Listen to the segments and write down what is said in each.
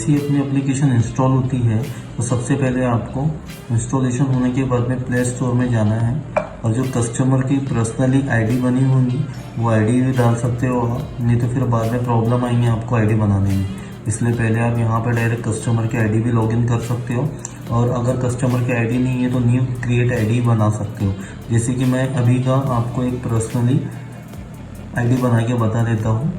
जैसे ही अपनी application install होती है तो सबसे पहले आपको इंस्टॉलेशन होने के बाद में प्ले स्टोर में जाना है और जो कस्टमर की पर्सनली आईडी बनी होगी वो आईडी भी डाल सकते हो आप, नहीं तो फिर बाद में प्रॉब्लम आएंगे आपको आईडी बनाने में। इसलिए पहले आप यहाँ पर डायरेक्ट कस्टमर की आईडी भी लॉगिन कर सकते हो और अगर कस्टमर की आईडी नहीं है तो न्यू क्रिएट आईडी बना सकते हो। जैसे कि मैं अभी का आपको एक पर्सनली आईडी बना के बता देता हूँ।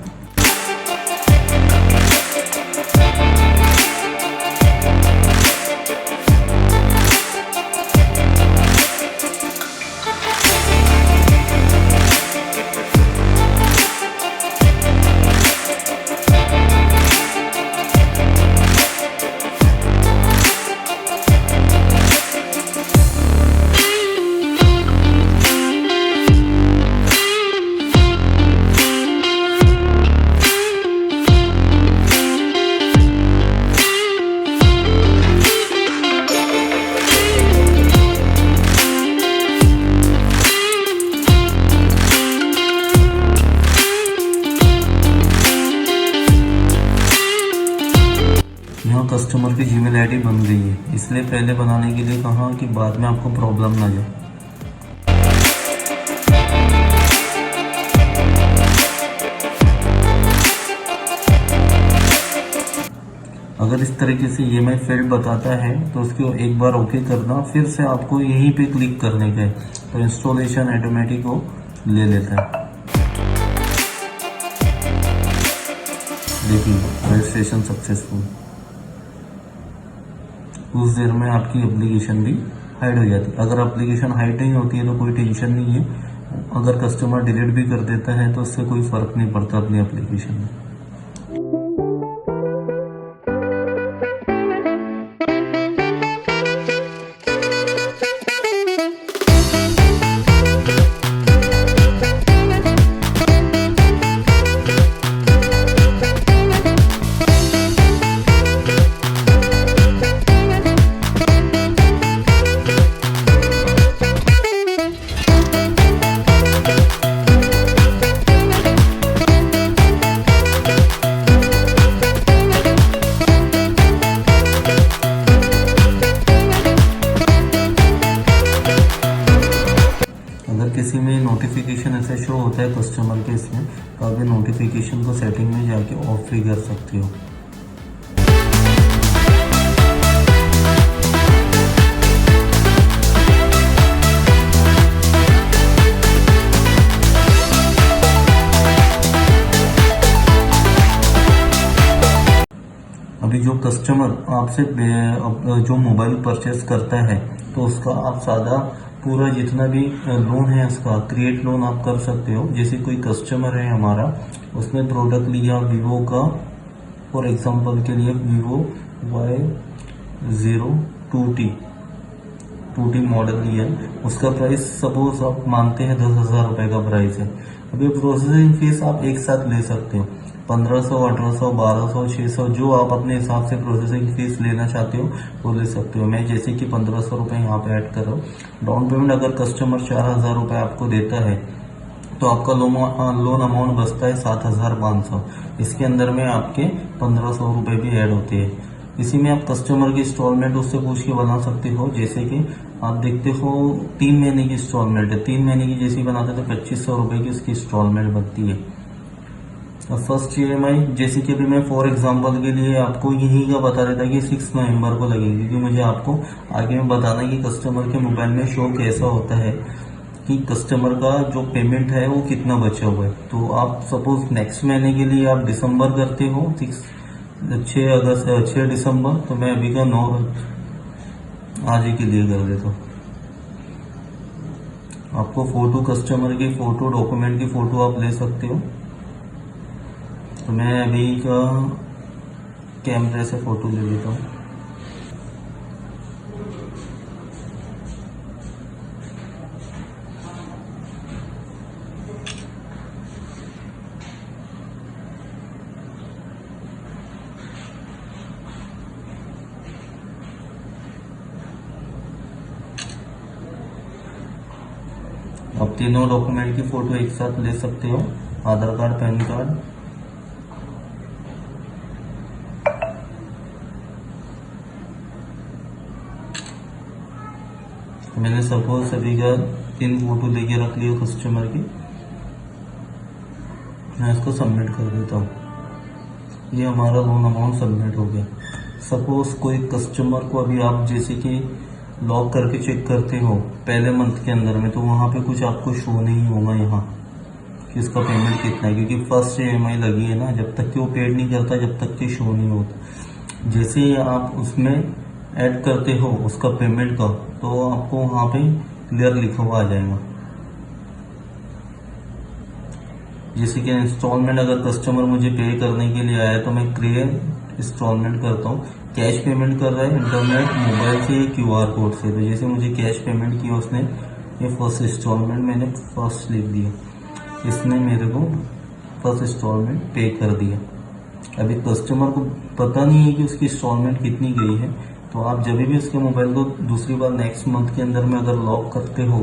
यहाँ कस्टमर की जीमेल आईडी बन गई है, इसलिए पहले बनाने के लिए कहा कि बाद में आपको प्रॉब्लम ना जाए। अगर इस तरीके से ईएमआई फेल्ड बताता है तो उसको एक बार ओके करना, फिर से आपको यहीं पे क्लिक करने का है तो इंस्टॉलेशन ऑटोमेटिक वो ले लेता है। देखिए रजिस्ट्रेशन सक्सेसफुल। कुछ देर में आपकी एप्लीकेशन भी हाइड हो जाती है। अगर एप्लीकेशन हाइड नहीं होती है तो कोई टेंशन नहीं है, अगर कस्टमर डिलीट भी कर देता है तो उससे कोई फर्क नहीं पड़ता अपनी एप्लीकेशन में। अगर किसी में नोटिफिकेशन ऐसे शो होता है कस्टमर के इसमें, तो आप नोटिफिकेशन को सेटिंग में जाके ऑफ भी कर सकते हो। अभी जो कस्टमर आपसे जो मोबाइल परचेस करता है तो उसका आप सादा पूरा जितना भी लोन है उसका क्रिएट लोन आप कर सकते हो। जैसे कोई कस्टमर है हमारा, उसने प्रोडक्ट लिया वीवो का, फॉर एग्जांपल के लिए वीवो Y02T मॉडल लिया, उसका प्राइस सपोज आप मानते हैं 10,000 रुपए का प्राइस है। अभी प्रोसेसिंग फीस आप एक साथ ले सकते हो, 1500, 1800, 1200, 600, जो आप अपने हिसाब से प्रोसेसिंग फीस लेना चाहते हो वो ले सकते हो। मैं जैसे कि 1500 रुपये यहाँ पे ऐड कर रहा हूँ। डाउन पेमेंट अगर कस्टमर 4000 रुपये आपको देता है तो आपका लोन अमाउंट बचता है 7500। इसके अंदर में आपके 1500 रुपये भी ऐड होते हैं। इसी में आप कस्टमर की इंस्टॉलमेंट उससे पूछ के बना सकते हो। जैसे कि आप देखते हो 3 महीने की इंस्टॉलमेंट है, 3 महीने की जैसी बनाते तो 2500 रुपये की उसकी इंस्टॉलमेंट बनती है। फर्स्ट ईएमआई जैसे कि अभी मैं फॉर एग्जांपल के लिए आपको यही का बता देता कि 6 नवंबर को लगेगी, क्योंकि मुझे आपको आगे में बताना है कि कस्टमर के मोबाइल में शो कैसा होता है कि कस्टमर का जो पेमेंट है वो कितना बचा हुआ है। तो आप सपोज नेक्स्ट महीने के लिए आप दिसंबर करते हो 6 दिसंबर, तो मैं अभी का 9 आज ही के लिए कर देता हूँ। आपको फोटो कस्टमर की फोटो डॉक्यूमेंट की फोटो आप ले सकते हो। तो मैं अभी का कैमरे से फोटो ले लेता हूँ। आप तीनों डॉक्यूमेंट की फोटो एक साथ ले सकते हो, आधार कार्ड, पैन कार्ड। मैंने सपोज सभी का 3 फोटो लेके रख लिया कस्टमर की, मैं इसको सबमिट कर देता हूँ। ये हमारा लोन अमाउंट सबमिट हो गया। सपोज कोई कस्टमर को अभी आप जैसे कि लॉक करके चेक करते हो पहले मंथ के अंदर में, तो वहाँ पे कुछ आपको शो नहीं होगा यहाँ कि उसका पेमेंट कितना है, क्योंकि फर्स्ट EMI लगी है ना, जब तक कि वो पेड नहीं करता जब तक कि शो नहीं होता। जैसे ही आप उसमें ऐड करते हो उसका पेमेंट का, तो आपको वहाँ पे क्लियर लिखा हुआ आ जाएगा। जैसे कि इंस्टॉलमेंट अगर कस्टमर मुझे पे करने के लिए आया तो मैं क्रिएट इंस्टॉलमेंट करता हूँ। कैश पेमेंट कर रहा है इंटरनेट मोबाइल से या QR कोड से, तो जैसे मुझे कैश पेमेंट किया उसने, ये फर्स्ट इंस्टॉलमेंट मैंने फर्स्ट लिख दिया, इसने मेरे को फर्स्ट इंस्टॉलमेंट पे कर दिया। अभी कस्टमर को पता नहीं है कि उसकी इंस्टॉलमेंट कितनी गई है, तो आप जब भी उसके मोबाइल को दूसरी बार नेक्स्ट मंथ के अंदर में अगर लॉक करते हो,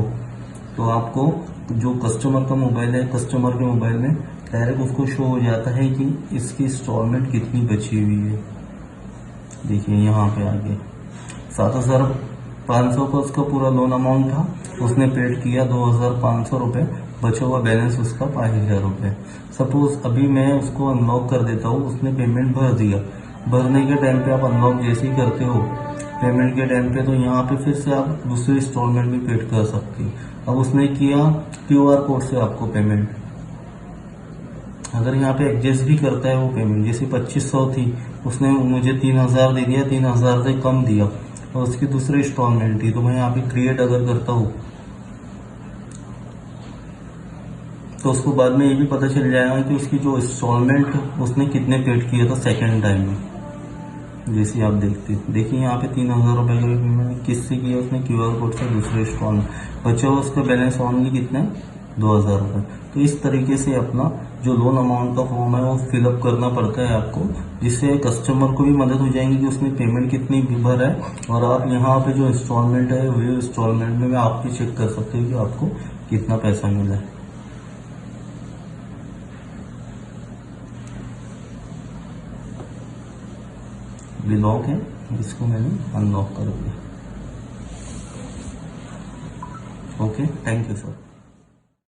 तो आपको जो कस्टमर का मोबाइल है, कस्टमर के मोबाइल में डायरेक्ट उसको शो हो जाता है कि इसकी इंस्टॉलमेंट कितनी बची हुई है। देखिए यहाँ पे आगे 7,500 का उसका पूरा लोन अमाउंट था, उसने पेड किया 2,500 रुपये, बचा हुआ बैलेंस उसका 5,000 रुपये। सपोज अभी मैं उसको अनलॉक कर देता हूँ, उसने पेमेंट भर दिया, भरने के टाइम पे आप अनलॉक जैसे ही करते हो पेमेंट के टाइम पे, तो यहाँ पे फिर से आप दूसरी इंस्टॉलमेंट भी पेड कर सकते हैं। अब उसने किया QR कोड से आपको पेमेंट, अगर यहाँ पे एडजस्ट भी करता है वो पेमेंट, जैसे 2,500 थी उसने मुझे 3,000 दे दिया, 3,000 से कम दिया और उसकी दूसरी इंस्टॉलमेंट थी, तो मैं यहाँ पे क्रिएट अगर करता हूँ तो उसको बाद में ये भी पता चल जाएगा कि उसकी जो इंस्टॉलमेंट उसने कितने पेड किया था सेकेंड टाइम में। जैसे आप देखिए यहाँ पे 3,000 रुपये का पेमेंट किससे किया उसने, QR कोड से दूसरे इंस्टॉलमेंट, बचा हुआ उसका बैलेंस ऑनली कितना है 2,000 रुपये। तो इस तरीके से अपना जो लोन अमाउंट का फॉर्म है वो फिलअप करना पड़ता है आपको, जिससे कस्टमर को भी मदद हो जाएगी कि उसने पेमेंट कितनी भरा है, और आप यहाँ पे जो इंस्टॉलमेंट है वो इंस्टॉलमेंट में आप भी चेक कर सकते हो कि आपको कितना पैसा मिला है। लॉक है, इसको मैंने अनलॉक कर दिया। Okay, thank you sir.